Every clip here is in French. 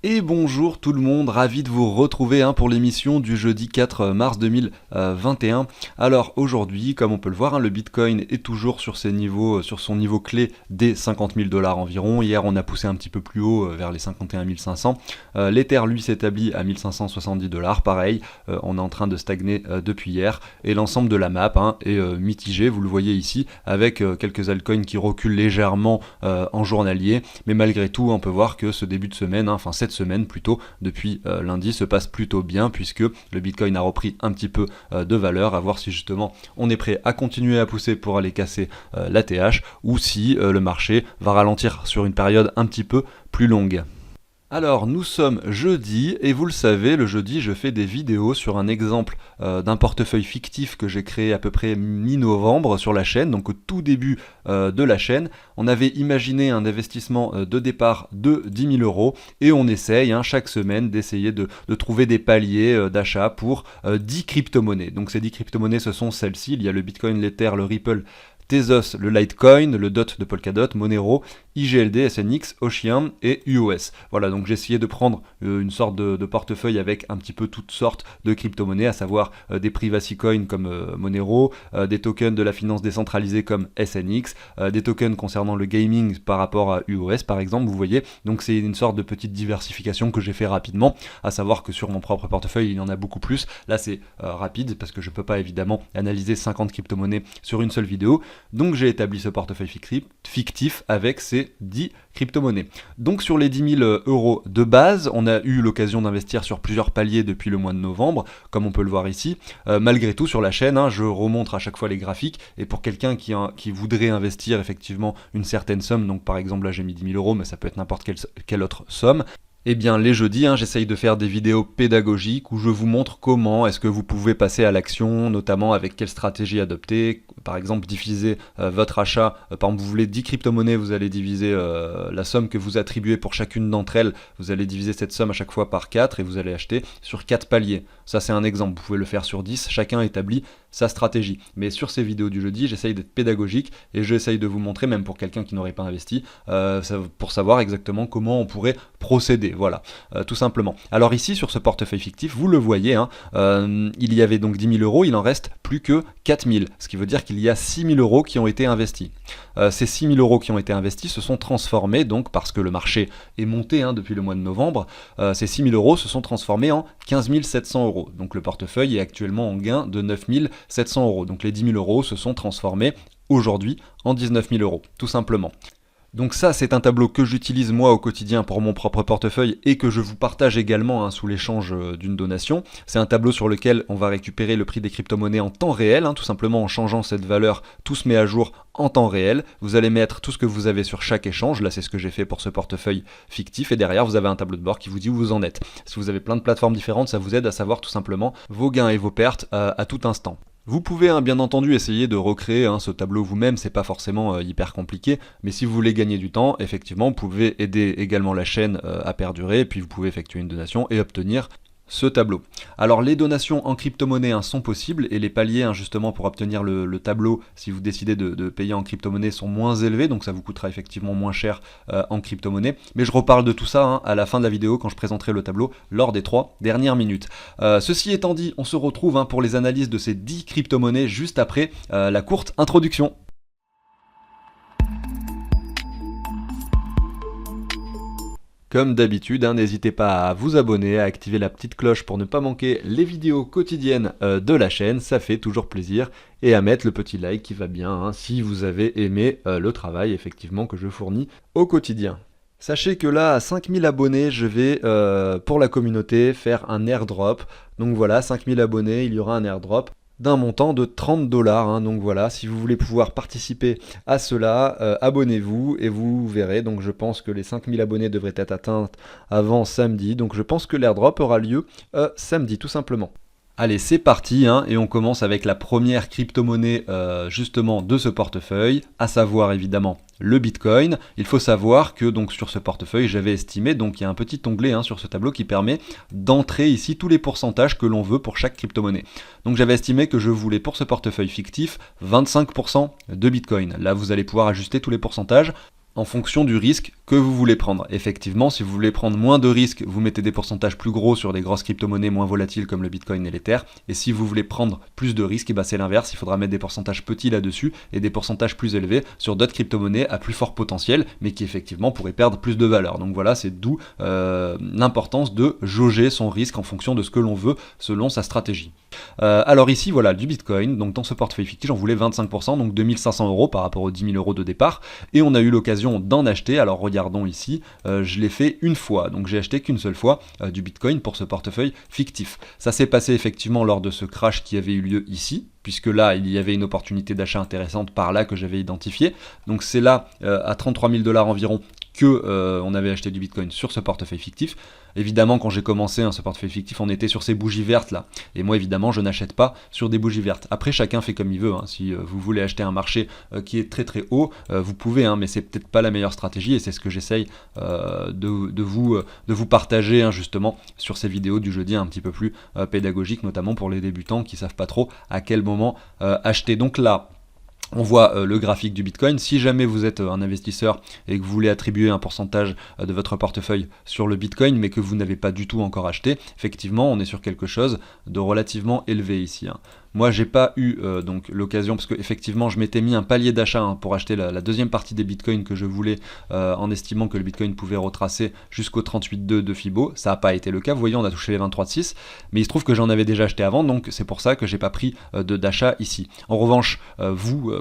Et bonjour tout le monde, ravi de vous retrouver pour l'émission du jeudi 4 mars 2021. Alors aujourd'hui, comme on peut le voir, le Bitcoin est toujours sur ses niveaux, sur son niveau clé des 50 000 $ environ. Hier, on a poussé un petit peu plus haut vers les 51 500. L'Ether, lui, s'établit à 1570 $. Pareil, on est en train de stagner depuis hier. Et l'ensemble de la map est mitigé, vous le voyez ici, avec quelques altcoins qui reculent légèrement en journalier. Mais malgré tout, on peut voir que ce début de semaine, cette semaine plutôt, depuis lundi, se passe plutôt bien puisque le Bitcoin a repris un petit peu de valeur, à voir si justement on est prêt à continuer à pousser pour aller casser la TH ou si le marché va ralentir sur une période un petit peu plus longue. Alors nous sommes jeudi et vous le savez, le jeudi je fais des vidéos sur un exemple d'un portefeuille fictif que j'ai créé à peu près mi-novembre sur la chaîne, donc au tout début de la chaîne. On avait imaginé un investissement de départ de 10 000 € et on essaye chaque semaine d'essayer de trouver des paliers d'achat pour 10 crypto-monnaies. Donc ces 10 crypto-monnaies ce sont celles-ci, il y a le Bitcoin, l'Ether, le Ripple, Tezos, le Litecoin, le DOT de Polkadot, Monero, IGLD, SNX, Ocean et UOS. Voilà, donc j'ai essayé de prendre une sorte de portefeuille avec un petit peu toutes sortes de crypto-monnaies, à savoir des privacy coins comme Monero, des tokens de la finance décentralisée comme SNX, des tokens concernant le gaming par rapport à UOS par exemple, vous voyez. Donc c'est une sorte de petite diversification que j'ai fait rapidement, à savoir que sur mon propre portefeuille il y en a beaucoup plus. Là c'est rapide parce que je peux pas évidemment analyser 50 crypto-monnaies sur une seule vidéo. Donc j'ai établi ce portefeuille fictif avec ces 10 crypto-monnaies. Donc sur les 10 000 € de base, on a eu l'occasion d'investir sur plusieurs paliers depuis le mois de novembre, comme on peut le voir ici. Malgré tout, sur la chaîne, je remontre à chaque fois les graphiques, et pour quelqu'un qui voudrait investir effectivement une certaine somme, donc par exemple là j'ai mis 10 000 €, mais ça peut être n'importe quelle autre somme, eh bien les jeudis, j'essaye de faire des vidéos pédagogiques où je vous montre comment est-ce que vous pouvez passer à l'action, notamment avec quelle stratégie adopter. Par exemple, diviser votre achat. Par exemple, vous voulez 10 crypto-monnaies, vous allez diviser la somme que vous attribuez pour chacune d'entre elles. Vous allez diviser cette somme à chaque fois par 4 et vous allez acheter sur 4 paliers. Ça, c'est un exemple. Vous pouvez le faire sur 10. Chacun établit sa stratégie. Mais sur ces vidéos du jeudi, j'essaye d'être pédagogique et j'essaye de vous montrer, même pour quelqu'un qui n'aurait pas investi, pour savoir exactement comment on pourrait procéder. Voilà, tout simplement. Alors ici, sur ce portefeuille fictif, vous le voyez, il y avait donc 10 000 €, il en reste plus que 4 000, ce qui veut dire qu'il y a 6 000 € qui ont été investis. Ces 6 000 € qui ont été investis se sont transformés, donc parce que le marché est monté depuis le mois de novembre, ces 6 000 € se sont transformés en 15 700 €. Donc le portefeuille est actuellement en gain de 9 700 €. Donc les 10 000 € se sont transformés aujourd'hui en 19 000 €, tout simplement. Donc ça, c'est un tableau que j'utilise moi au quotidien pour mon propre portefeuille et que je vous partage également sous l'échange d'une donation. C'est un tableau sur lequel on va récupérer le prix des crypto-monnaies en temps réel, tout simplement en changeant cette valeur, tout se met à jour en temps réel. Vous allez mettre tout ce que vous avez sur chaque échange, là c'est ce que j'ai fait pour ce portefeuille fictif, et derrière vous avez un tableau de bord qui vous dit où vous en êtes. Si vous avez plein de plateformes différentes, ça vous aide à savoir tout simplement vos gains et vos pertes à tout instant. Vous pouvez bien entendu essayer de recréer ce tableau vous-même, c'est pas forcément hyper compliqué, mais si vous voulez gagner du temps, effectivement, vous pouvez aider également la chaîne à perdurer, et puis vous pouvez effectuer une donation et obtenir ce tableau. Alors les donations en crypto-monnaie sont possibles et les paliers justement pour obtenir le tableau, si vous décidez de payer en crypto-monnaie, sont moins élevés, donc ça vous coûtera effectivement moins cher en crypto-monnaie. Mais je reparle de tout ça à la fin de la vidéo quand je présenterai le tableau lors des 3 dernières minutes. Ceci étant dit, on se retrouve pour les analyses de ces 10 crypto-monnaies juste après la courte introduction. Comme d'habitude, n'hésitez pas à vous abonner, à activer la petite cloche pour ne pas manquer les vidéos quotidiennes de la chaîne, ça fait toujours plaisir, et à mettre le petit like qui va bien si vous avez aimé le travail effectivement que je fournis au quotidien. Sachez que là, à 5000 abonnés, je vais, pour la communauté, faire un airdrop. Donc voilà, 5000 abonnés, il y aura un airdrop d'un montant de 30 $. Donc voilà, si vous voulez pouvoir participer à cela, abonnez-vous et vous verrez. Donc je pense que les 5000 abonnés devraient être atteints avant samedi. Donc je pense que l'airdrop aura lieu samedi, tout simplement. Allez, c'est parti, et on commence avec la première crypto-monnaie justement de ce portefeuille, à savoir évidemment le Bitcoin. Il faut savoir que donc sur ce portefeuille, j'avais estimé, donc il y a un petit onglet sur ce tableau qui permet d'entrer ici tous les pourcentages que l'on veut pour chaque crypto-monnaie. Donc j'avais estimé que je voulais pour ce portefeuille fictif 25% de Bitcoin. Là, vous allez pouvoir ajuster tous les pourcentages. en fonction du risque que vous voulez prendre. Effectivement, si vous voulez prendre moins de risques, vous mettez des pourcentages plus gros sur des grosses crypto-monnaies moins volatiles comme le Bitcoin et l'Ether. Et si vous voulez prendre plus de risques, c'est l'inverse, il faudra mettre des pourcentages petits là-dessus et des pourcentages plus élevés sur d'autres crypto-monnaies à plus fort potentiel, mais qui effectivement pourraient perdre plus de valeur. Donc voilà, c'est d'où l'importance de jauger son risque en fonction de ce que l'on veut selon sa stratégie. Alors ici, voilà, du Bitcoin, donc dans ce portefeuille fictif, j'en voulais 25%, donc 2500 euros par rapport aux 10 000 euros de départ, et on a eu l'occasion d'en acheter. Alors regardons ici, je l'ai fait une fois, donc j'ai acheté qu'une seule fois du Bitcoin pour ce portefeuille fictif. Ça s'est passé effectivement lors de ce crash qui avait eu lieu ici, puisque là, il y avait une opportunité d'achat intéressante par là que j'avais identifiée. Donc c'est là, à 33 000 $ environ, que on avait acheté du Bitcoin sur ce portefeuille fictif. Évidemment, quand j'ai commencé ce portefeuille fictif, on était sur ces bougies vertes là. Et moi, évidemment, je n'achète pas sur des bougies vertes. Après, chacun fait comme il veut. Si vous voulez acheter un marché qui est très très haut, vous pouvez, mais c'est peut-être pas la meilleure stratégie. Et c'est ce que j'essaye de vous partager justement sur ces vidéos du jeudi un petit peu plus pédagogiques, notamment pour les débutants qui savent pas trop à quel moment acheter. Donc là, on voit le graphique du Bitcoin. Si jamais vous êtes un investisseur et que vous voulez attribuer un pourcentage de votre portefeuille sur le Bitcoin, mais que vous n'avez pas du tout encore acheté, effectivement, on est sur quelque chose de relativement élevé ici. Moi, j'ai pas eu donc l'occasion, parce que effectivement, je m'étais mis un palier d'achat pour acheter la deuxième partie des bitcoins que je voulais, en estimant que le bitcoin pouvait retracer jusqu'au 38,2 de Fibo. Ça n'a pas été le cas. Vous voyez, on a touché les 23,6, mais il se trouve que j'en avais déjà acheté avant, donc c'est pour ça que j'ai pas pris d'achat ici. En revanche,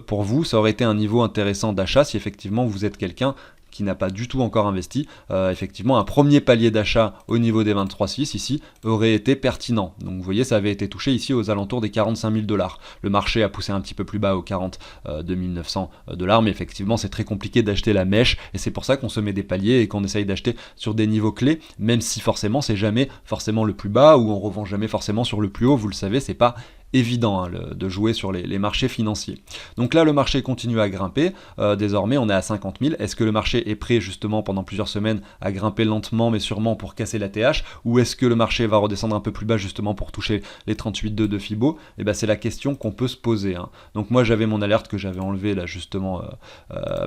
pour vous, ça aurait été un niveau intéressant d'achat si effectivement vous êtes quelqu'un qui n'a pas du tout encore investi. Effectivement, un premier palier d'achat au niveau des 23,6 ici aurait été pertinent. Donc vous voyez, ça avait été touché ici aux alentours des 45 000 $. Le marché a poussé un petit peu plus bas aux 42 900 $, mais effectivement, c'est très compliqué d'acheter la mèche, et c'est pour ça qu'on se met des paliers et qu'on essaye d'acheter sur des niveaux clés, même si forcément, c'est jamais forcément le plus bas, ou on revend jamais forcément sur le plus haut. Vous le savez, c'est pas évident de jouer sur les marchés financiers. Donc là, le marché continue à grimper. Désormais, on est à 50 000. Est-ce que le marché est prêt justement pendant plusieurs semaines à grimper lentement mais sûrement pour casser la TH, ou est-ce que le marché va redescendre un peu plus bas justement pour toucher les 38,2 de Fibo? Et ben c'est la question qu'on peut se poser. Donc moi, j'avais mon alerte que j'avais enlevée là justement,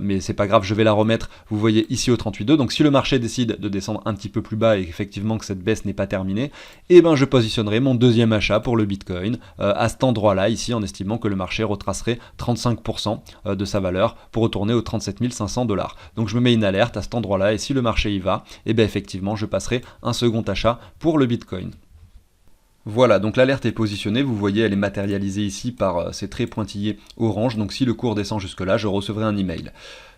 mais c'est pas grave, je vais la remettre. Vous voyez ici au 38,2. Donc si le marché décide de descendre un petit peu plus bas et effectivement que cette baisse n'est pas terminée, et ben je positionnerai mon deuxième achat pour le Bitcoin à cet endroit-là, ici, en estimant que le marché retracerait 35% de sa valeur pour retourner aux 37 500 $. Donc je me mets une alerte à cet endroit-là, et si le marché y va, et bien effectivement, je passerai un second achat pour le Bitcoin. Voilà, donc l'alerte est positionnée, vous voyez, elle est matérialisée ici par ces traits pointillés orange, donc si le cours descend jusque-là, je recevrai un email.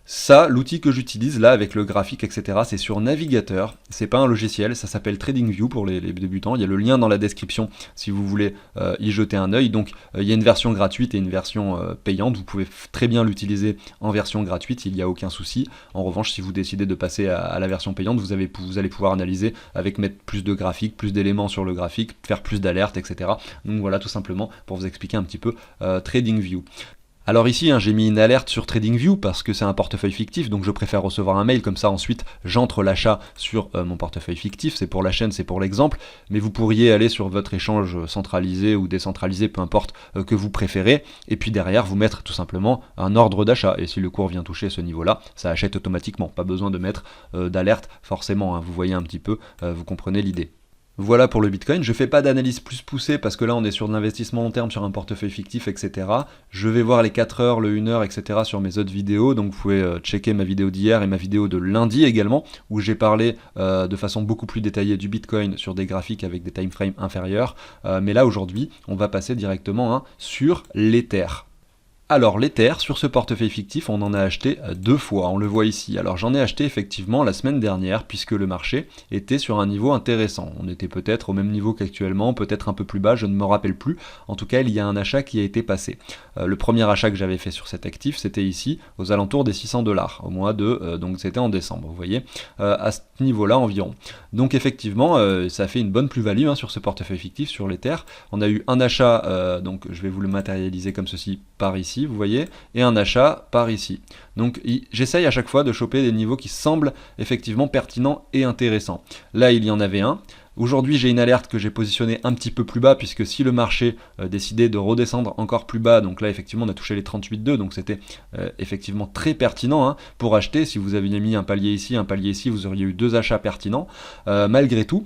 Ça, l'outil que j'utilise là avec le graphique, etc., c'est sur navigateur, c'est pas un logiciel, ça s'appelle TradingView pour les débutants, il y a le lien dans la description si vous voulez y jeter un œil. Donc il y a une version gratuite et une version payante, vous pouvez très bien l'utiliser en version gratuite, il n'y a aucun souci. En revanche, si vous décidez de passer à la version payante, vous allez pouvoir analyser avec mettre plus de graphiques, plus d'éléments sur le graphique, faire plus d'alertes, etc. Donc voilà, tout simplement pour vous expliquer un petit peu TradingView. Alors ici, j'ai mis une alerte sur TradingView parce que c'est un portefeuille fictif, donc je préfère recevoir un mail, comme ça ensuite j'entre l'achat sur mon portefeuille fictif, c'est pour la chaîne, c'est pour l'exemple, mais vous pourriez aller sur votre échange centralisé ou décentralisé, peu importe que vous préférez, et puis derrière vous mettre tout simplement un ordre d'achat, et si le cours vient toucher ce niveau-là, ça achète automatiquement, pas besoin de mettre d'alerte forcément, vous voyez un petit peu, vous comprenez l'idée. Voilà pour le Bitcoin, je ne fais pas d'analyse plus poussée parce que là on est sur de l'investissement long terme, sur un portefeuille fictif, etc. Je vais voir les 4 heures, le 1 heure, etc. sur mes autres vidéos, donc vous pouvez checker ma vidéo d'hier et ma vidéo de lundi également, où j'ai parlé de façon beaucoup plus détaillée du Bitcoin sur des graphiques avec des time frames inférieurs. Mais là aujourd'hui, on va passer directement sur l'Ether. Alors l'Ether, sur ce portefeuille fictif, on en a acheté 2 fois, on le voit ici. Alors j'en ai acheté effectivement la semaine dernière, puisque le marché était sur un niveau intéressant. On était peut-être au même niveau qu'actuellement, peut-être un peu plus bas, je ne me rappelle plus. En tout cas, il y a un achat qui a été passé. Le premier achat que j'avais fait sur cet actif, c'était ici, aux alentours des 600 $, au mois de... donc c'était en décembre, vous voyez, à ce niveau-là environ. Donc effectivement, ça fait une bonne plus-value sur ce portefeuille fictif, sur l'Ether. On a eu un achat, donc je vais vous le matérialiser comme ceci, par ici, vous voyez, et un achat par ici. Donc j'essaye à chaque fois de choper des niveaux qui semblent effectivement pertinents et intéressants. Là il y en avait un, Aujourd'hui, j'ai une alerte que j'ai positionnée un petit peu plus bas, puisque si le marché décidait de redescendre encore plus bas, donc là effectivement on a touché les 38,2, donc c'était effectivement très pertinent hein, pour acheter. Si vous aviez mis un palier ici, vous auriez eu 2 achats pertinents. Malgré tout,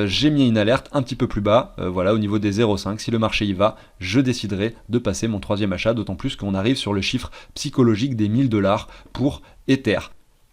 j'ai mis une alerte un petit peu plus bas, voilà, au niveau des 0,5. Si le marché y va, je déciderai de passer mon 3e achat, d'autant plus qu'on arrive sur le chiffre psychologique des 1000 $ pour Ether.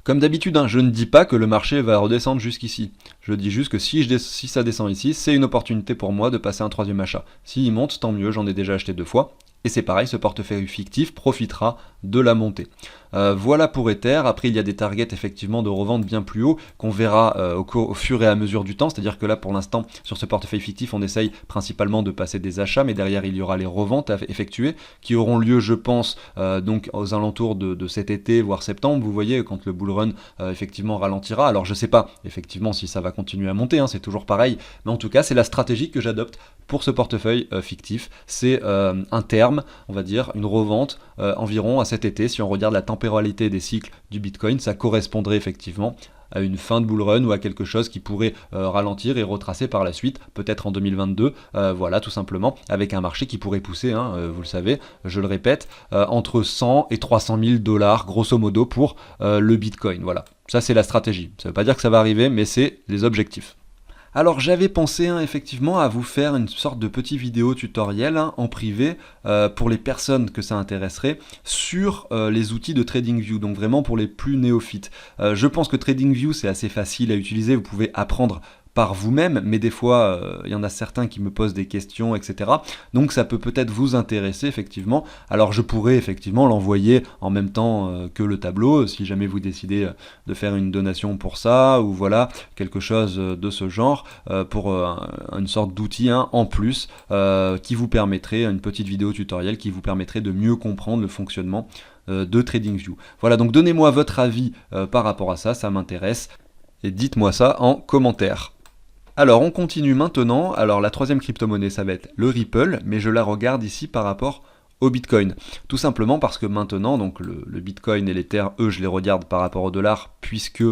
Comme d'habitude, hein, je ne dis pas que le marché va redescendre jusqu'ici. Je dis juste que si ça descend ici, c'est une opportunité pour moi de passer un 3e achat. S'il monte, tant mieux, j'en ai déjà acheté 2 fois. Et c'est pareil, ce portefeuille fictif profitera de la montée. Voilà pour Ether. Après, il y a des targets effectivement de revente bien plus haut qu'on verra au fur et à mesure du temps. C'est-à-dire que là, pour l'instant, sur ce portefeuille fictif, on essaye principalement de passer des achats, mais derrière, il y aura les reventes à effectuer qui auront lieu, je pense, donc aux alentours de cet été, voire septembre. Vous voyez, quand le bull run effectivement ralentira. Alors, je sais pas effectivement si ça va continuer à monter, hein, c'est toujours pareil. Mais en tout cas, c'est la stratégie que j'adopte pour ce portefeuille fictif. C'est un terme, on va dire, une revente environ à cet été. Si on regarde la temporalité des cycles du Bitcoin, ça correspondrait effectivement à une fin de bull run ou à quelque chose qui pourrait ralentir et retracer par la suite, peut-être en 2022, voilà, tout simplement, avec un marché qui pourrait pousser, hein, vous le savez, je le répète, entre 100 et 300 000 $, grosso modo, pour le Bitcoin, voilà. Ça, c'est la stratégie. Ça ne veut pas dire que ça va arriver, mais c'est les objectifs. Alors j'avais pensé hein, effectivement à vous faire une sorte de petit vidéo tutoriel hein, en privé pour les personnes que ça intéresserait sur les outils de TradingView, donc vraiment pour les plus néophytes. Je pense que TradingView c'est assez facile à utiliser, vous pouvez apprendre par vous-même, mais des fois, il y en a certains qui me posent des questions, etc. Donc ça peut peut-être vous intéresser, effectivement. Alors je pourrais effectivement l'envoyer en même temps que le tableau, si jamais vous décidez de faire une donation pour ça, ou voilà, quelque chose de ce genre, pour une sorte d'outil hein, en plus, qui vous permettrait, une petite vidéo tutoriel qui vous permettrait de mieux comprendre le fonctionnement de TradingView. Voilà, donc donnez-moi votre avis par rapport à ça, ça m'intéresse, et dites-moi ça en commentaire. Alors on continue maintenant, alors la 3e crypto-monnaie ça va être le Ripple, mais je la regarde ici par rapport au Bitcoin. Tout simplement parce que maintenant, donc le Bitcoin et l'Ether, eux je les regarde par rapport au dollar, puisque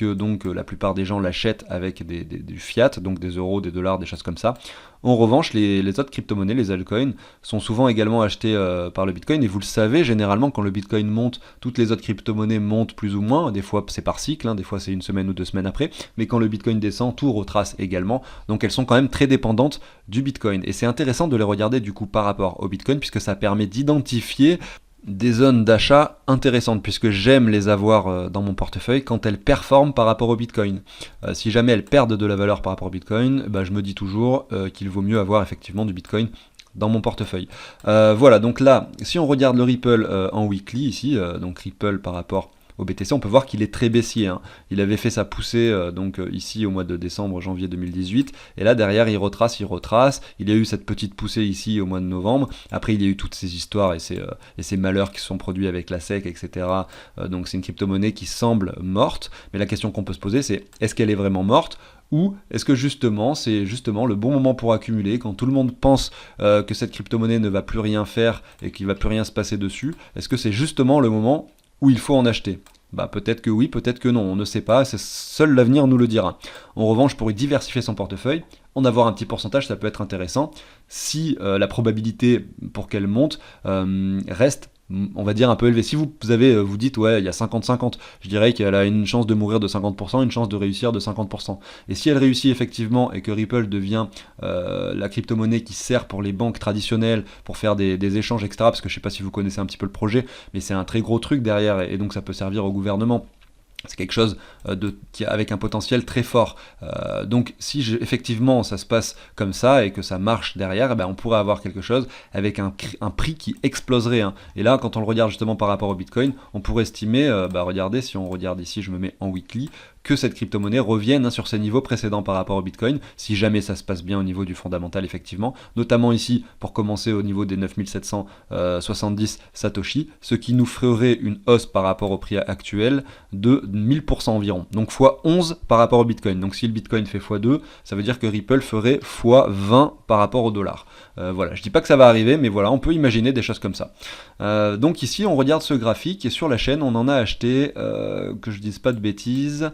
donc la plupart des gens l'achètent avec du fiat, donc des euros, des dollars, des choses comme ça. En revanche, les autres crypto-monnaies, les altcoins, sont souvent également achetés par le Bitcoin, et vous le savez, généralement quand le Bitcoin monte, toutes les autres crypto-monnaies montent plus ou moins, des fois c'est par cycle, hein, des fois c'est une semaine ou 2 semaines après, mais quand le Bitcoin descend, tout retrace également, donc elles sont quand même très dépendantes du Bitcoin, et c'est intéressant de les regarder du coup par rapport au Bitcoin, puisque ça permet d'identifier des zones d'achat intéressantes, puisque j'aime les avoir dans mon portefeuille quand elles performent par rapport au Bitcoin. Si jamais elles perdent de la valeur par rapport au Bitcoin, bah, je me dis toujours qu'il vaut mieux avoir effectivement du Bitcoin dans mon portefeuille. Voilà, donc là, si on regarde le Ripple en weekly ici, donc Ripple par rapport au BTC, on peut voir qu'il est très baissier. Hein. Il avait fait sa poussée ici au mois de décembre, janvier 2018, et là derrière il retrace. Il y a eu cette petite poussée ici au mois de novembre. Après il y a eu toutes ces histoires et ces malheurs qui se sont produits avec la SEC, etc. Donc c'est une crypto-monnaie qui semble morte, mais la question qu'on peut se poser c'est est-ce qu'elle est vraiment morte ? Ou est-ce que justement, c'est justement le bon moment pour accumuler, quand tout le monde pense que cette crypto-monnaie ne va plus rien faire et qu'il ne va plus rien se passer dessus, est-ce que c'est justement le moment où il faut en acheter? Bah peut-être que oui, peut-être que non, on ne sait pas, seul l'avenir nous le dira. En revanche, pour y diversifier son portefeuille, en avoir un petit pourcentage, ça peut être intéressant, si la probabilité pour qu'elle monte reste, on va dire, un peu élevée. Si vous dites, ouais, il y a 50-50, je dirais qu'elle a une chance de mourir de 50%, une chance de réussir de 50%. Et si elle réussit effectivement, et que Ripple devient la crypto-monnaie qui sert pour les banques traditionnelles, pour faire des échanges, etc., parce que je ne sais pas si vous connaissez un petit peu le projet, mais c'est un très gros truc derrière, et donc ça peut servir au gouvernement. C'est quelque chose avec un potentiel très fort. Donc si effectivement ça se passe comme ça et que ça marche derrière, on pourrait avoir quelque chose avec un prix qui exploserait. Hein. Et là, quand on le regarde justement par rapport au Bitcoin, on pourrait estimer, regardez, si on regarde ici, je me mets en weekly, que cette crypto-monnaie revienne sur ses niveaux précédents par rapport au Bitcoin, si jamais ça se passe bien au niveau du fondamental effectivement, notamment ici pour commencer au niveau des 9770 Satoshi, ce qui nous ferait une hausse par rapport au prix actuel de 1000% environ, donc x11 par rapport au Bitcoin. Donc si le Bitcoin fait x2, ça veut dire que Ripple ferait x20 par rapport au dollar. Voilà, je dis pas que ça va arriver, mais voilà, on peut imaginer des choses comme ça. Donc ici on regarde ce graphique et sur la chaîne on en a acheté, que je dise pas de bêtises,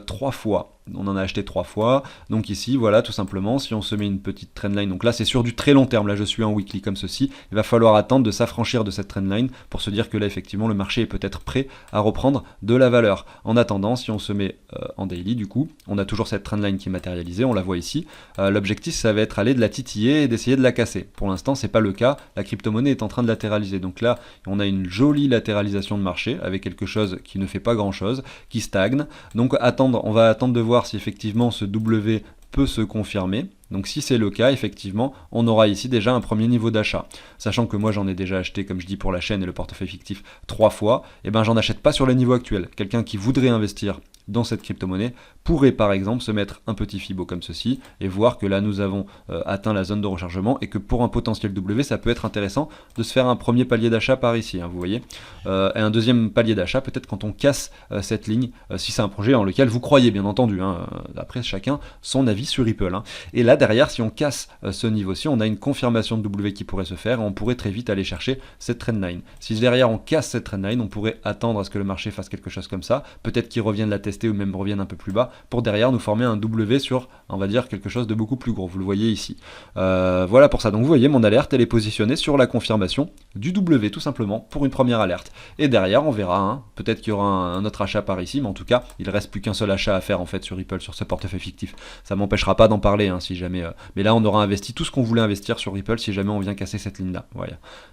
3 fois. On en a acheté 3 fois, donc ici, voilà, tout simplement, si on se met une petite trendline, donc là c'est sur du très long terme, là je suis en weekly comme ceci, il va falloir attendre de s'affranchir de cette trendline pour se dire que là effectivement le marché est peut-être prêt à reprendre de la valeur. En attendant, si on se met en daily du coup, on a toujours cette trendline qui est matérialisée, on la voit ici, l'objectif ça va être aller de la titiller et d'essayer de la casser. Pour l'instant c'est pas le cas, la crypto-monnaie est en train de latéraliser, donc là on a une jolie latéralisation de marché avec quelque chose qui ne fait pas grand chose, qui stagne, donc on va attendre de voir si effectivement ce W peut se confirmer. Donc si c'est le cas, effectivement, on aura ici déjà un premier niveau d'achat. Sachant que moi j'en ai déjà acheté, comme je dis pour la chaîne et le portefeuille fictif, 3 fois, et ben j'en achète pas sur les niveaux actuels. Quelqu'un qui voudrait investir dans cette crypto-monnaie pourrait par exemple se mettre un petit Fibo comme ceci et voir que là nous avons atteint la zone de rechargement et que pour un potentiel W ça peut être intéressant de se faire un premier palier d'achat par ici, hein, vous voyez, et un deuxième palier d'achat peut-être quand on casse cette ligne, si c'est un projet en lequel vous croyez bien entendu, hein, après chacun son avis sur Ripple, hein. Et là derrière si on casse ce niveau-ci on a une confirmation de W qui pourrait se faire et on pourrait très vite aller chercher cette trendline. Si derrière on casse cette trendline on pourrait attendre à ce que le marché fasse quelque chose comme ça, peut-être qu'il revienne la tester ou même revienne un peu plus bas pour derrière nous former un W sur, on va dire, quelque chose de beaucoup plus gros, vous le voyez ici. Voilà pour ça, donc vous voyez mon alerte elle est positionnée sur la confirmation du W tout simplement pour une première alerte. Et derrière on verra, hein, peut-être qu'il y aura un autre achat par ici, mais en tout cas il reste plus qu'un seul achat à faire en fait sur Ripple, sur ce portefeuille fictif. Ça m'empêchera pas d'en parler, hein, si jamais, mais là on aura investi tout ce qu'on voulait investir sur Ripple si jamais on vient casser cette ligne là,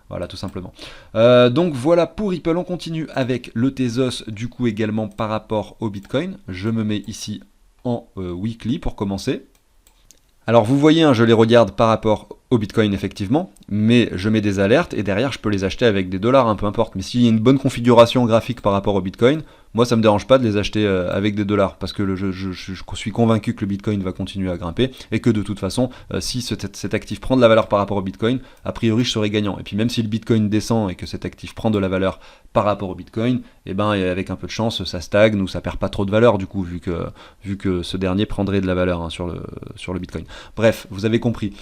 voilà tout simplement. Donc voilà pour Ripple, on continue avec le Tezos du coup également par rapport au Bitcoin. Je me mets ici en weekly pour commencer. Alors vous voyez, hein, je les regarde par rapport au Bitcoin effectivement, mais je mets des alertes et derrière je peux les acheter avec des dollars, hein, peu importe. Mais s'il y a une bonne configuration graphique par rapport au Bitcoin, moi ça me dérange pas de les acheter avec des dollars parce que je suis convaincu que le Bitcoin va continuer à grimper et que de toute façon, si cet actif prend de la valeur par rapport au Bitcoin, a priori je serai gagnant. Et puis même si le Bitcoin descend et que cet actif prend de la valeur par rapport au Bitcoin, et ben avec un peu de chance ça stagne ou ça perd pas trop de valeur du coup vu que ce dernier prendrait de la valeur, hein, sur le Bitcoin. Bref, vous avez compris.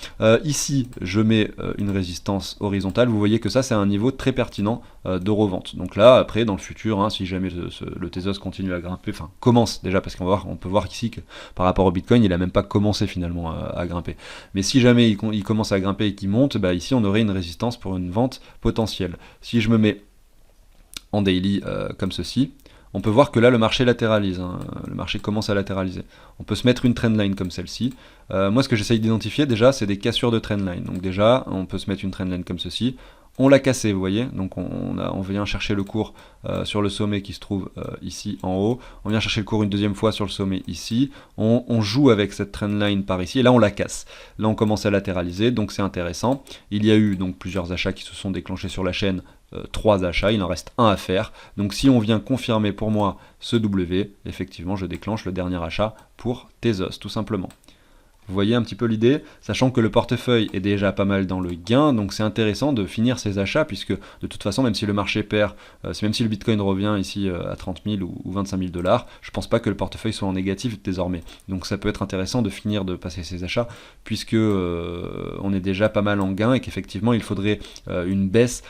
Ici je mets une résistance horizontale, vous voyez que ça c'est un niveau très pertinent de revente. Donc là après dans le futur, hein, si jamais le Tezos continue à grimper, enfin commence déjà parce on peut voir ici que par rapport au Bitcoin il a même pas commencé finalement à grimper. Mais si jamais il commence à grimper et qu'il monte, bah ici on aurait une résistance pour une vente potentielle. Si je me mets en daily comme ceci, on peut voir que là le marché latéralise, hein, le marché commence à latéraliser. On peut se mettre une trendline comme celle-ci. Moi ce que j'essaye d'identifier déjà c'est des cassures de trendline. Donc déjà on peut se mettre une trendline comme ceci. On l'a cassé, vous voyez, donc on vient chercher le cours sur le sommet qui se trouve ici en haut, on vient chercher le cours une deuxième fois sur le sommet ici, on joue avec cette trendline par ici, et là on la casse. Là on commence à latéraliser, donc c'est intéressant. Il y a eu donc plusieurs achats qui se sont déclenchés sur la chaîne, 3 achats, il en reste un à faire. Donc si on vient confirmer pour moi ce W, effectivement je déclenche le dernier achat pour Tezos, tout simplement. Vous voyez un petit peu l'idée, sachant que le portefeuille est déjà pas mal dans le gain, donc c'est intéressant de finir ses achats, puisque de toute façon, même si le marché perd, même si le Bitcoin revient ici à 30 000 ou 25 000 $, je pense pas que le portefeuille soit en négatif désormais. Donc ça peut être intéressant de finir de passer ses achats, puisque on est déjà pas mal en gain et qu'effectivement il faudrait une baisse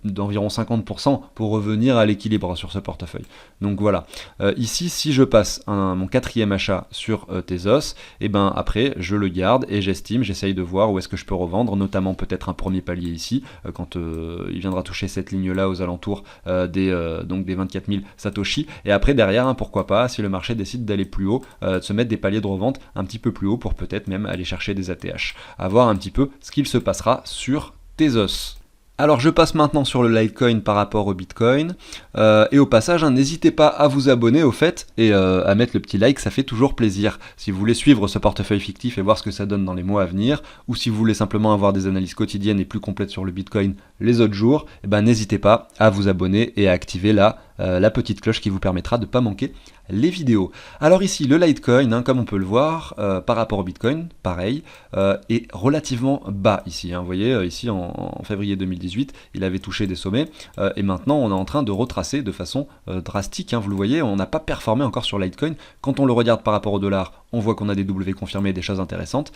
d'environ 50% pour revenir à l'équilibre sur ce portefeuille. Donc voilà. Ici, si je passe mon 4e achat sur Tezos, et ben après je le garde et j'essaye de voir où est-ce que je peux revendre, notamment peut-être un premier palier ici, quand il viendra toucher cette ligne-là aux alentours donc des 24 000 Satoshi, et après derrière, hein, pourquoi pas, si le marché décide d'aller plus haut, de se mettre des paliers de revente un petit peu plus haut pour peut-être même aller chercher des ATH, à voir un petit peu ce qu'il se passera sur Tezos. Alors je passe maintenant sur le Litecoin par rapport au Bitcoin, et au passage, hein, n'hésitez pas à vous abonner au fait, et à mettre le petit like, ça fait toujours plaisir. Si vous voulez suivre ce portefeuille fictif et voir ce que ça donne dans les mois à venir, ou si vous voulez simplement avoir des analyses quotidiennes et plus complètes sur le Bitcoin les autres jours, eh ben, n'hésitez pas à vous abonner et à activer la petite cloche qui vous permettra de ne pas manquer les vidéos. Alors ici, le Litecoin, hein, comme on peut le voir, par rapport au Bitcoin, pareil, est relativement bas ici. Hein. Vous voyez, ici en février 2018, il avait touché des sommets, et maintenant on est en train de retracer de façon drastique. Hein. Vous le voyez, on n'a pas performé encore sur Litecoin. Quand on le regarde par rapport au dollar, on voit qu'on a des W confirmés, des choses intéressantes.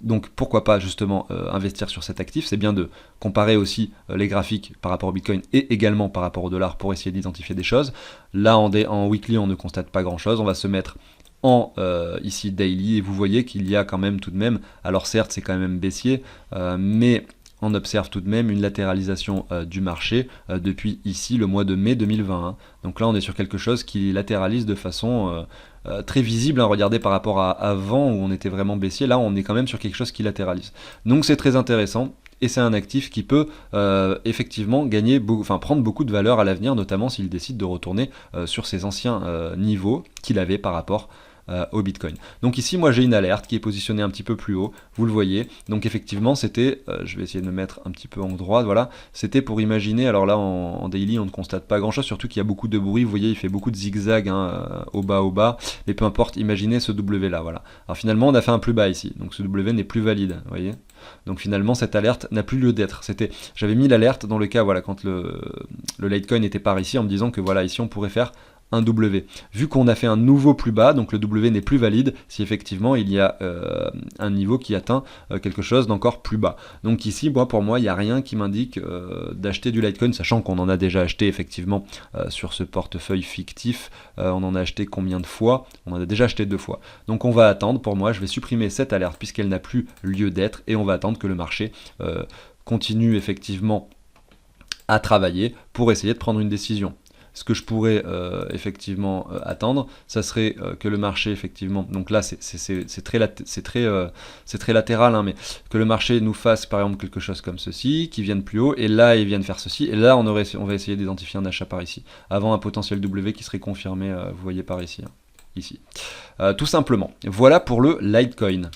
Donc pourquoi pas justement investir sur cet actif, c'est bien de comparer aussi les graphiques par rapport au Bitcoin et également par rapport au dollar pour essayer d'identifier des choses. Là en weekly on ne constate pas grand chose, on va se mettre en ici daily, et vous voyez qu'il y a quand même tout de même, alors certes c'est quand même baissier, mais on observe tout de même une latéralisation du marché depuis ici le mois de mai 2021. Donc là on est sur quelque chose qui latéralise de façon très visible, hein. Regardez par rapport à avant où on était vraiment baissier, là on est quand même sur quelque chose qui latéralise. Donc c'est très intéressant. Et c'est un actif qui peut effectivement prendre beaucoup de valeur à l'avenir, notamment s'il décide de retourner sur ses anciens niveaux qu'il avait par rapport au Bitcoin. Donc ici, moi j'ai une alerte qui est positionnée un petit peu plus haut, vous le voyez. Donc effectivement, c'était, je vais essayer de me mettre un petit peu en droit, voilà, c'était pour imaginer, alors là en daily, on ne constate pas grand-chose, surtout qu'il y a beaucoup de bruit, vous voyez, il fait beaucoup de zigzags, hein, au bas, mais peu importe, imaginez ce W là, voilà. Alors finalement, on a fait un plus bas ici, donc ce W n'est plus valide, vous voyez. Donc finalement, cette alerte n'a plus lieu d'être. J'avais mis l'alerte dans le cas, voilà, quand le Litecoin était par ici, en me disant que voilà, ici on pourrait faire un W. Vu qu'on a fait un nouveau plus bas, donc le W n'est plus valide si effectivement il y a un niveau qui atteint quelque chose d'encore plus bas. Donc ici, pour moi, il n'y a rien qui m'indique d'acheter du Litecoin, sachant qu'on en a déjà acheté effectivement sur ce portefeuille fictif. On en a acheté combien de fois? On en a déjà acheté 2 fois. Donc on va attendre, pour moi, je vais supprimer cette alerte puisqu'elle n'a plus lieu d'être, et on va attendre que le marché continue effectivement à travailler pour essayer de prendre une décision. Ce que je pourrais effectivement attendre, ça serait que le marché effectivement, donc là c'est très latéral, hein, mais que le marché nous fasse par exemple quelque chose comme ceci, qui vienne plus haut, et là il vienne faire ceci, et là on va essayer d'identifier un achat par ici, avant un potentiel W qui serait confirmé, vous voyez par ici, hein, ici. Tout simplement. Voilà pour le Litecoin.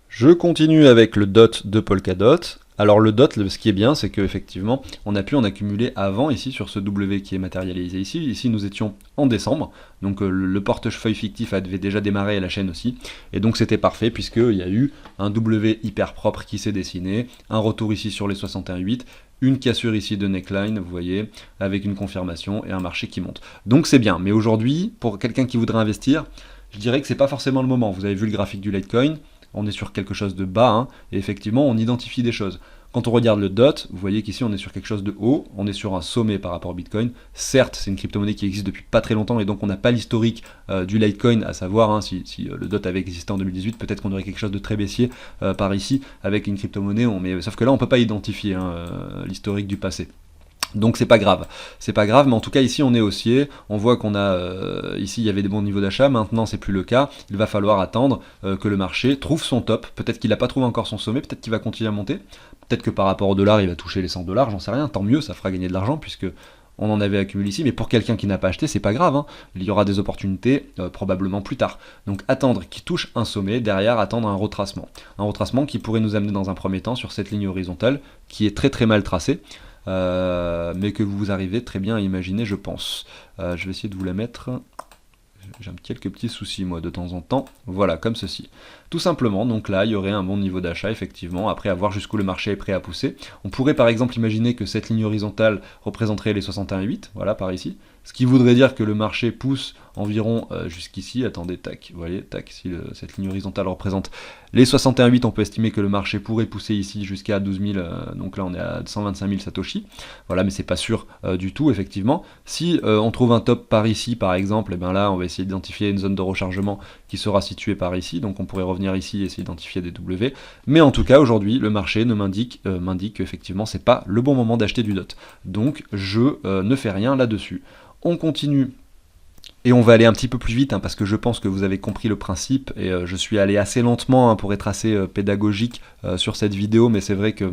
Je continue avec le DOT de Polkadot. Alors le DOT, ce qui est bien, c'est qu'effectivement, on a pu en accumuler avant, ici, sur ce W qui est matérialisé ici. Ici, nous étions en décembre, donc le portefeuille fictif avait déjà démarré, la chaîne aussi, et donc c'était parfait, puisqu'il y a eu un W hyper propre qui s'est dessiné, un retour ici sur les 61,8, une cassure ici de neckline, vous voyez, avec une confirmation, et un marché qui monte. Donc c'est bien, mais aujourd'hui, pour quelqu'un qui voudrait investir, je dirais que c'est pas forcément le moment. Vous avez vu le graphique du Litecoin, on est sur quelque chose de bas, hein, et effectivement on identifie des choses. Quand on regarde le DOT, vous voyez qu'ici on est sur quelque chose de haut, on est sur un sommet par rapport au Bitcoin. Certes, c'est une crypto-monnaie qui existe depuis pas très longtemps, et donc on n'a pas l'historique du Litecoin, à savoir, hein, si le DOT avait existé en 2018, peut-être qu'on aurait quelque chose de très baissier par ici, avec une crypto-monnaie, sauf que là on peut pas identifier, hein, l'historique du passé. Donc c'est pas grave, mais en tout cas ici on est haussier, on voit qu'on a, ici il y avait des bons niveaux d'achat, maintenant c'est plus le cas, il va falloir attendre que le marché trouve son top, peut-être qu'il n'a pas trouvé encore son sommet, peut-être qu'il va continuer à monter, peut-être que par rapport au dollar il va toucher les 100 $, j'en sais rien, tant mieux, ça fera gagner de l'argent puisque on en avait accumulé ici, mais pour quelqu'un qui n'a pas acheté, c'est pas grave, hein. Il y aura des opportunités probablement plus tard. Donc attendre qu'il touche un sommet, derrière attendre un retracement qui pourrait nous amener dans un premier temps sur cette ligne horizontale qui est très très mal tracée. Mais que vous arrivez très bien à imaginer, je pense. Je vais essayer de vous la mettre. J'ai quelques petits soucis, moi, de temps en temps. Voilà, comme ceci. Tout simplement, donc là, il y aurait un bon niveau d'achat, effectivement, après avoir jusqu'où le marché est prêt à pousser. On pourrait, par exemple, imaginer que cette ligne horizontale représenterait les 61,8, voilà, par ici. Ce qui voudrait dire que le marché pousse environ jusqu'ici. Attendez, tac, vous voyez, tac, si cette ligne horizontale représente les 61,8, on peut estimer que le marché pourrait pousser ici jusqu'à 12 000, donc là on est à 125 000 Satoshi. Voilà, mais c'est pas sûr du tout, effectivement. Si on trouve un top par ici, par exemple, et bien là, on va essayer d'identifier une zone de rechargement qui sera située par ici, donc on pourrait revenir ici et essayer d'identifier des W. Mais en tout cas, aujourd'hui, le marché m'indique qu'effectivement, c'est pas le bon moment d'acheter du DOT. Donc, je ne fais rien là-dessus. On continue, et on va aller un petit peu plus vite, hein, parce que je pense que vous avez compris le principe, et je suis allé assez lentement, hein, pour être assez pédagogique sur cette vidéo, mais c'est vrai que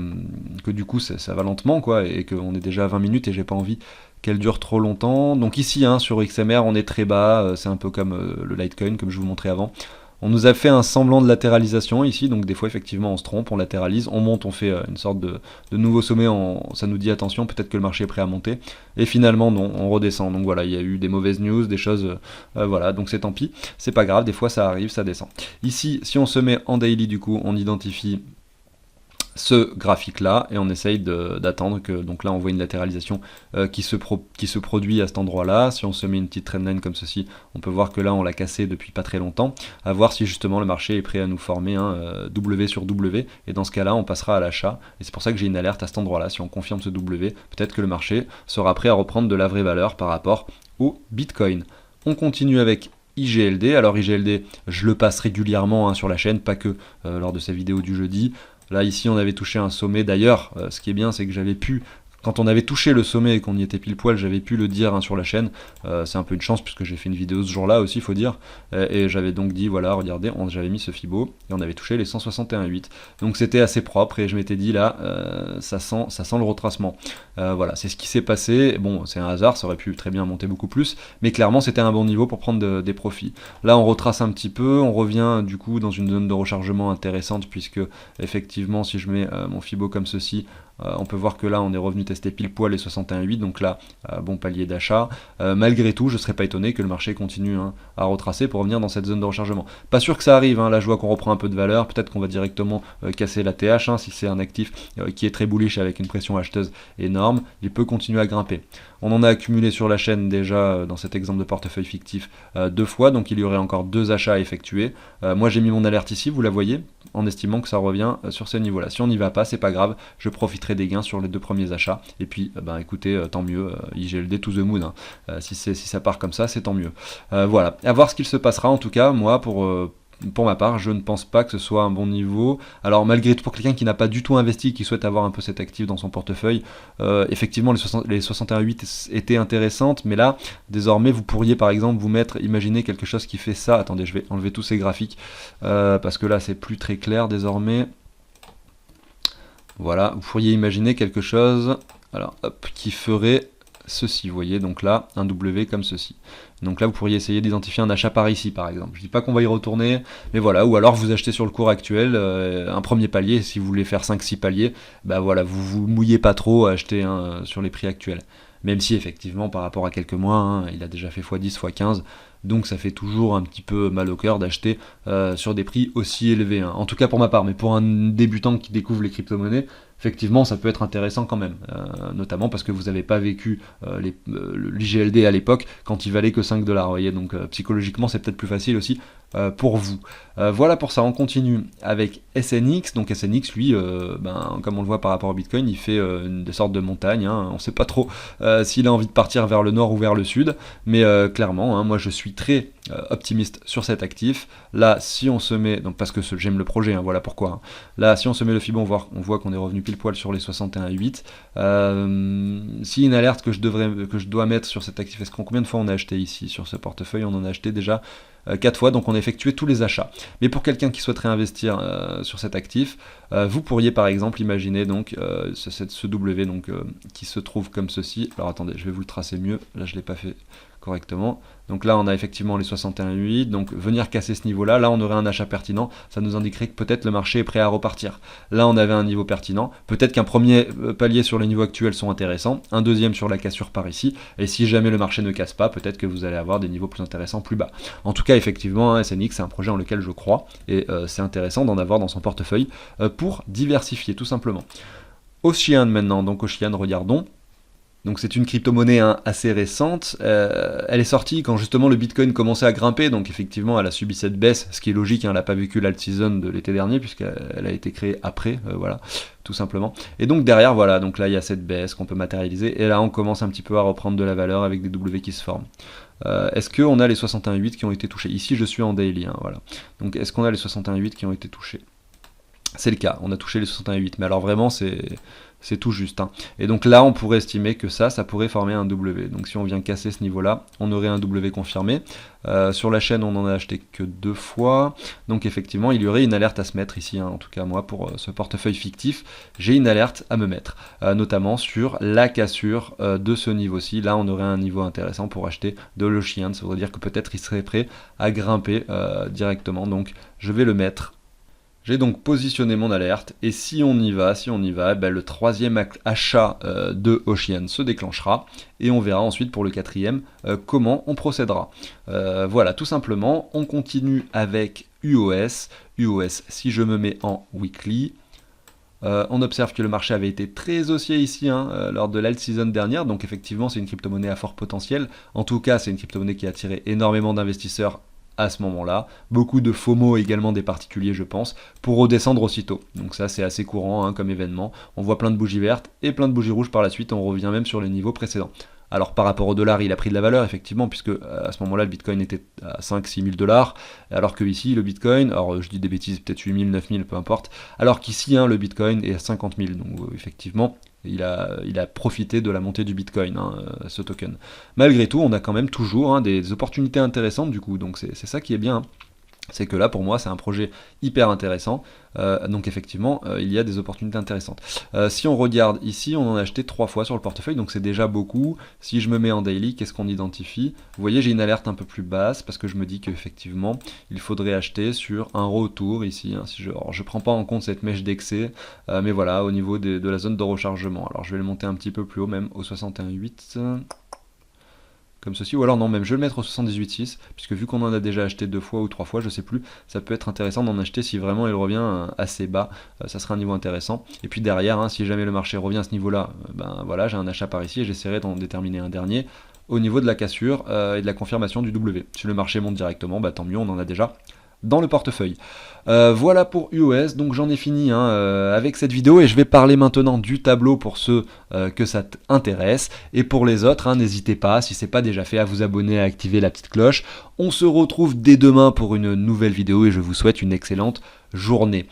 du coup ça va lentement, quoi, et qu'on est déjà à 20 minutes et j'ai pas envie qu'elle dure trop longtemps. Donc ici, hein, sur XMR, on est très bas, c'est un peu comme le Litecoin, comme je vous montrais avant. On nous a fait un semblant de latéralisation ici, donc des fois effectivement on se trompe, on latéralise, on monte, on fait une sorte de nouveau sommet, ça nous dit attention, peut-être que le marché est prêt à monter, et finalement non, on redescend. Donc voilà, il y a eu des mauvaises news, des choses, voilà, donc c'est tant pis, c'est pas grave, des fois ça arrive, ça descend. Ici, si on se met en daily, du coup, on identifie ce graphique là et on essaye d'attendre que, donc là on voit une latéralisation qui se produit à cet endroit là. Si on se met une petite trendline comme ceci, on peut voir que là on l'a cassé depuis pas très longtemps, à voir si justement le marché est prêt à nous former un W sur W, et dans ce cas là on passera à l'achat, et c'est pour ça que j'ai une alerte à cet endroit là. Si on confirme ce W, peut-être que le marché sera prêt à reprendre de la vraie valeur par rapport au Bitcoin. On continue avec IGLD. Alors IGLD, je le passe régulièrement sur la chaîne, pas que lors de ces vidéos du jeudi. Là, ici, on avait touché un sommet. D'ailleurs, ce qui est bien, c'est que j'avais pu, quand on avait touché le sommet et qu'on y était pile poil, j'avais pu le dire sur la chaîne. C'est un peu une chance puisque j'ai fait une vidéo ce jour-là aussi, il faut dire. Et j'avais donc dit, voilà, regardez, j'avais mis ce Fibo et on avait touché les 161,8. Donc c'était assez propre et je m'étais dit là, ça sent le retracement. Voilà, c'est ce qui s'est passé. Bon, c'est un hasard, ça aurait pu très bien monter beaucoup plus, mais clairement c'était un bon niveau pour prendre des profits. Là, on retrace un petit peu, on revient du coup dans une zone de rechargement intéressante puisque effectivement, si je mets mon Fibo comme ceci, on peut voir que là on est revenu tester pile poil les 61,8, donc là bon palier d'achat. Malgré tout, je ne serais pas étonné que le marché continue à retracer pour revenir dans cette zone de rechargement. Pas sûr que ça arrive, là je vois qu'on reprend un peu de valeur, peut-être qu'on va directement casser la TH, si c'est un actif qui est très bullish avec une pression acheteuse énorme, il peut continuer à grimper. On en a accumulé sur la chaîne déjà dans cet exemple de portefeuille fictif 2 fois, donc il y aurait encore 2 achats à effectuer. Moi j'ai mis mon alerte ici, vous la voyez, en estimant que ça revient sur ces niveaux-là. Si on n'y va pas, c'est pas grave, je profiterai des gains sur les 2 premiers achats. Et puis, écoutez, tant mieux, IGLD to the moon. Si ça part comme ça, c'est tant mieux. Voilà, à voir ce qu'il se passera. En tout cas, moi, pour ma part, je ne pense pas que ce soit un bon niveau. Alors malgré tout, pour quelqu'un qui n'a pas du tout investi, qui souhaite avoir un peu cet actif dans son portefeuille, effectivement les 61,8 étaient intéressantes, mais là, désormais, vous pourriez par exemple vous mettre, imaginez quelque chose qui fait ça. Attendez, je vais enlever tous ces graphiques, parce que là, c'est plus très clair désormais. Voilà, vous pourriez imaginer quelque chose, alors hop, qui ferait ceci, vous voyez, donc là, un W comme ceci. Donc là, vous pourriez essayer d'identifier un achat par ici, par exemple. Je dis pas qu'on va y retourner, mais voilà, ou alors vous achetez sur le cours actuel un premier palier, si vous voulez faire 5-6 paliers, voilà, vous mouillez pas trop à acheter sur les prix actuels. Même si effectivement, par rapport à quelques mois, il a déjà fait x10, x15, donc ça fait toujours un petit peu mal au cœur d'acheter sur des prix aussi élevés. En tout cas pour ma part, mais pour un débutant qui découvre les crypto-monnaies, effectivement ça peut être intéressant quand même, notamment parce que vous n'avez pas vécu l'IGLD à l'époque quand il valait que 5$, vous voyez, donc psychologiquement c'est peut-être plus facile aussi pour vous. Voilà pour ça, on continue avec SNX. Donc SNX lui, comme on le voit par rapport au Bitcoin, il fait des sortes de montagnes, on ne sait pas trop s'il a envie de partir vers le nord ou vers le sud, mais clairement, moi je suis très optimiste sur cet actif. Là, si on se met, donc parce que j'aime le projet, voilà pourquoi. Là, si on se met le Fibo, on voit qu'on est revenu pile poil sur les 61,8. Si une alerte que je dois mettre sur cet actif, combien de fois on a acheté ici sur ce portefeuille? On en a acheté déjà 4 fois, donc on a effectué tous les achats. Mais pour quelqu'un qui souhaiterait investir sur cet actif, vous pourriez par exemple imaginer donc ce W donc, qui se trouve comme ceci. Alors attendez, je vais vous le tracer mieux, là je ne l'ai pas fait correctement. Donc là on a effectivement les 61,8, donc venir casser ce niveau là on aurait un achat pertinent, ça nous indiquerait que peut-être le marché est prêt à repartir. Là on avait un niveau pertinent, peut-être qu'un premier palier sur les niveaux actuels sont intéressants, un deuxième sur la cassure par ici, et si jamais le marché ne casse pas, peut-être que vous allez avoir des niveaux plus intéressants plus bas. En tout cas effectivement, SNX c'est un projet en lequel je crois, et c'est intéressant d'en avoir dans son portefeuille pour diversifier tout simplement. Ocean maintenant, donc Ocean, regardons. Donc c'est une crypto-monnaie assez récente, elle est sortie quand justement le Bitcoin commençait à grimper, donc effectivement elle a subi cette baisse, ce qui est logique, elle n'a pas vécu l'alt season de l'été dernier puisqu'elle a été créée après, voilà, tout simplement. Et donc derrière, voilà, donc là il y a cette baisse qu'on peut matérialiser, et là on commence un petit peu à reprendre de la valeur avec des W qui se forment. Est-ce qu'on a les 61,8 qui ont été touchés? Ici je suis en daily, voilà. Donc est-ce qu'on a les 61,8 qui ont été touchés? C'est le cas, on a touché les 61,8, mais alors vraiment c'est tout juste. Et donc là, on pourrait estimer que ça pourrait former un W. Donc si on vient casser ce niveau-là, on aurait un W confirmé. Sur la chaîne, on n'en a acheté que 2 fois. Donc effectivement, il y aurait une alerte à se mettre ici. En tout cas, moi, pour ce portefeuille fictif, j'ai une alerte à me mettre. Notamment sur la cassure de ce niveau-ci. Là, on aurait un niveau intéressant pour acheter de l'Ocean. Ça veut dire que peut-être il serait prêt à grimper directement. Donc je vais le mettre. J'ai donc positionné mon alerte, et si on y va, le troisième achat de Ocean se déclenchera, et on verra ensuite pour le quatrième comment on procédera. Voilà, tout simplement, on continue avec UOS. UOS, si je me mets en weekly, on observe que le marché avait été très haussier ici lors de l'alt season dernière, donc effectivement c'est une crypto-monnaie à fort potentiel. En tout cas, c'est une crypto-monnaie qui a attiré énormément d'investisseurs à ce moment-là, beaucoup de FOMO également des particuliers je pense, pour redescendre aussitôt. Donc ça c'est assez courant comme événement, on voit plein de bougies vertes et plein de bougies rouges par la suite, on revient même sur les niveaux précédents. Alors par rapport au dollar, il a pris de la valeur effectivement, puisque à ce moment-là le Bitcoin était à 5-6 000 dollars, alors que ici le Bitcoin, alors je dis des bêtises, peut-être 8 000, 9 000, peu importe, alors qu'ici le Bitcoin est à 50 000, donc effectivement il a profité de la montée du Bitcoin, ce token. Malgré tout, on a quand même toujours des opportunités intéressantes du coup, donc c'est ça qui est bien. C'est que là, pour moi, c'est un projet hyper intéressant. Donc effectivement, il y a des opportunités intéressantes. Si on regarde ici, on en a acheté 3 fois sur le portefeuille, donc c'est déjà beaucoup. Si je me mets en daily, qu'est-ce qu'on identifie? Vous voyez, j'ai une alerte un peu plus basse, parce que je me dis qu'effectivement, il faudrait acheter sur un retour ici. Si je ne prends pas en compte cette mèche d'excès, mais voilà, au niveau de la zone de rechargement. Alors je vais le monter un petit peu plus haut, même au 61,8. Comme ceci, ou alors non, même je vais le mettre au 78,6, puisque vu qu'on en a déjà acheté 2 fois ou 3 fois, je sais plus, ça peut être intéressant d'en acheter si vraiment il revient assez bas, ça sera un niveau intéressant. Et puis derrière, si jamais le marché revient à ce niveau-là, ben voilà, j'ai un achat par ici et j'essaierai d'en déterminer un dernier au niveau de la cassure et de la confirmation du W. Si le marché monte directement, bah tant mieux, on en a déjà dans le portefeuille. Voilà pour UOS, donc j'en ai fini avec cette vidéo et je vais parler maintenant du tableau pour ceux que ça intéresse, et pour les autres, n'hésitez pas, si c'est pas déjà fait, à vous abonner, à activer la petite cloche. On se retrouve dès demain pour une nouvelle vidéo et je vous souhaite une excellente journée.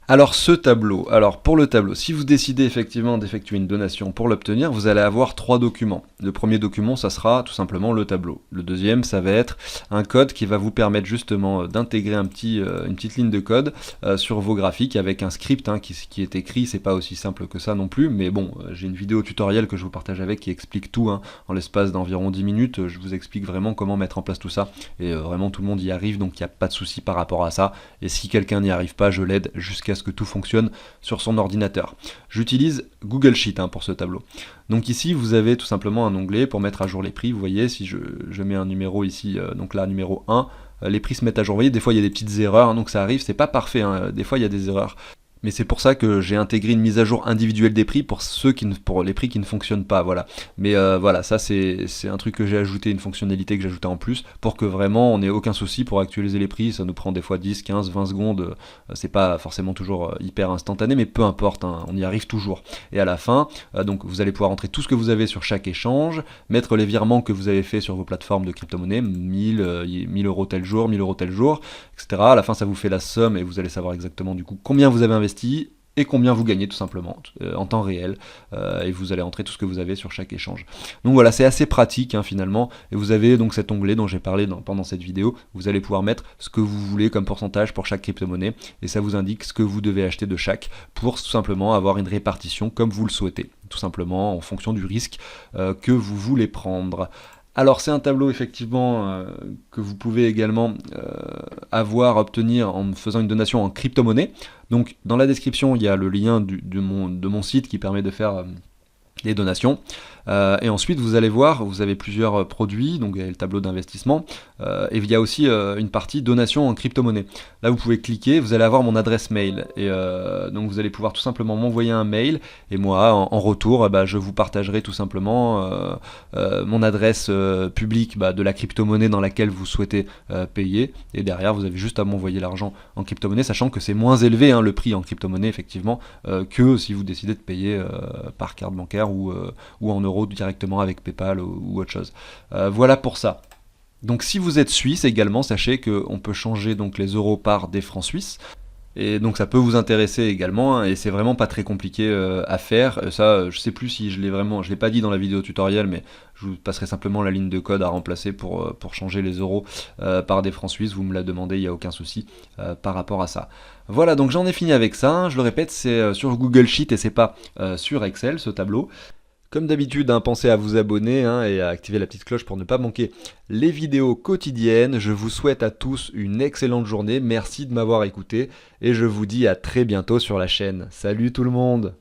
Alors ce tableau, pour le tableau, si vous décidez effectivement d'effectuer une donation pour l'obtenir, vous allez avoir 3 documents. Le premier document, ça sera tout simplement le tableau. Le deuxième, ça va être un code qui va vous permettre justement d'intégrer une petite ligne de code sur vos graphiques avec un script qui est écrit. C'est pas aussi simple que ça non plus, mais bon, j'ai une vidéo tutoriel que je vous partage avec qui explique tout en l'espace d'environ 10 minutes. Je vous explique vraiment comment mettre en place tout ça et vraiment tout le monde y arrive, donc il n'y a pas de souci par rapport à ça. Et si quelqu'un n'y arrive pas, je l'aide jusqu'à ce que tout fonctionne sur son ordinateur. J'utilise Google Sheet pour ce tableau. Donc ici, vous avez tout simplement un onglet pour mettre à jour les prix. Vous voyez, si je mets un numéro ici, donc là, numéro 1, les prix se mettent à jour. Vous voyez, des fois, il y a des petites erreurs, donc ça arrive, c'est pas parfait, des fois, il y a des erreurs. Mais c'est pour ça que j'ai intégré une mise à jour individuelle des prix pour les prix qui ne fonctionnent pas, voilà. Mais voilà, ça c'est un truc que j'ai ajouté, une fonctionnalité que j'ai ajoutée en plus, pour que vraiment on n'ait aucun souci pour actualiser les prix. Ça nous prend des fois 10, 15, 20 secondes, c'est pas forcément toujours hyper instantané, mais peu importe, on y arrive toujours. Et à la fin, donc vous allez pouvoir entrer tout ce que vous avez sur chaque échange, mettre les virements que vous avez fait sur vos plateformes de crypto-monnaie, 1000 euros tel jour, 1000 euros tel jour, etc. À la fin, ça vous fait la somme et vous allez savoir exactement du coup combien vous avez investi et combien vous gagnez tout simplement en temps réel, et vous allez entrer tout ce que vous avez sur chaque échange. Donc voilà, c'est assez pratique finalement, et vous avez donc cet onglet dont j'ai parlé pendant cette vidéo. Vous allez pouvoir mettre ce que vous voulez comme pourcentage pour chaque crypto-monnaie, et ça vous indique ce que vous devez acheter de chaque pour tout simplement avoir une répartition comme vous le souhaitez, tout simplement en fonction du risque que vous voulez prendre. Alors c'est un tableau effectivement que vous pouvez également obtenir en faisant une donation en crypto-monnaie. Donc dans la description il y a le lien de mon site qui permet de faire les donations. Et ensuite vous allez voir, vous avez plusieurs produits, donc il y a le tableau d'investissement, et il y a aussi une partie donation en crypto-monnaie. Là vous pouvez cliquer, vous allez avoir mon adresse mail, et donc vous allez pouvoir tout simplement m'envoyer un mail, et moi en retour je vous partagerai tout simplement mon adresse publique de la crypto-monnaie dans laquelle vous souhaitez payer, et derrière vous avez juste à m'envoyer l'argent en crypto-monnaie, sachant que c'est moins élevé le prix en crypto-monnaie effectivement que si vous décidez de payer par carte bancaire ou en euros directement avec PayPal ou autre chose. Voilà pour ça. Donc si vous êtes suisse également, sachez qu'on peut changer donc les euros par des francs suisses. Et donc ça peut vous intéresser également, et c'est vraiment pas très compliqué à faire. Ça, je sais plus si je l'ai pas dit dans la vidéo tutoriel, mais je vous passerai simplement la ligne de code à remplacer pour changer les euros par des francs suisses. Vous me la demandez, il n'y a aucun souci par rapport à ça. Voilà, donc j'en ai fini avec ça. Je le répète, c'est sur Google Sheet et c'est pas sur Excel ce tableau. Comme d'habitude, pensez à vous abonner et à activer la petite cloche pour ne pas manquer les vidéos quotidiennes. Je vous souhaite à tous une excellente journée, merci de m'avoir écouté et je vous dis à très bientôt sur la chaîne. Salut tout le monde!